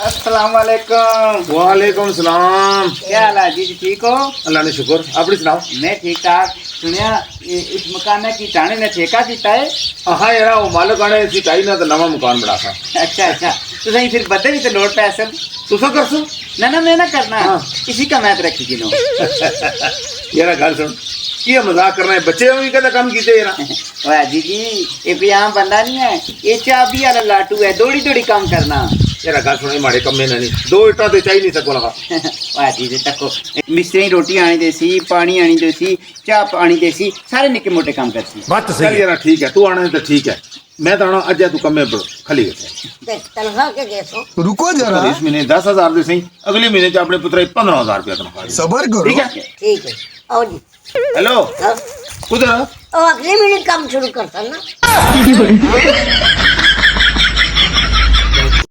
अस्सलाम वालेकुम। वालेकुम सलाम। क्या हाल है जी? ठीक हो? अल्लाह ने शुक्र। अपनी सुनाओ। मैं ठीक ठाक। सुनिया इस मकान ने की टाणे ने ठेका किता है? हाँ यार वो मालिक आने सी टाई ना तो नवा मकान बना था। अच्छा अच्छा, तो सही फिर बदे भी तो लोड पे असल। तुसा कर सो ना मैं ना करना। हाँ। इसी का मैथ रखी किनो। यार गल सुन ये मजाक कर रहे हैं बच्चे भी कहते काम कीते यार। वाह जी जी, ये भी आम बंदा नहीं है, ये चाबी वाला लाटू है, दौड़ी दौड़ी काम करना। यार गल सुन माड़े कम्मे ने नहीं दो इटा तो चाहिए नहीं सको लगा। वाह जी जी, तको मिस्त्री रोटी आनी देसी, पानी आनी देसी, चाह आनी देसी, सारे निके मोटे काम करती। बात सही है यार, ठीक है तू आना है तो ठीक है। मैं तो आना अज तू कम्मे खली गए तनख्वाह के देखो। रुको जरा, इस महीने 10,000 दे सही, अगले महीने च अपने पुत्र 15,000 रुपया तनख्वाह। सबर करो। ठीक है ठीक है आओ जी। हेलो हाँ? उधर और अगले महीने काम शुरू करता ना।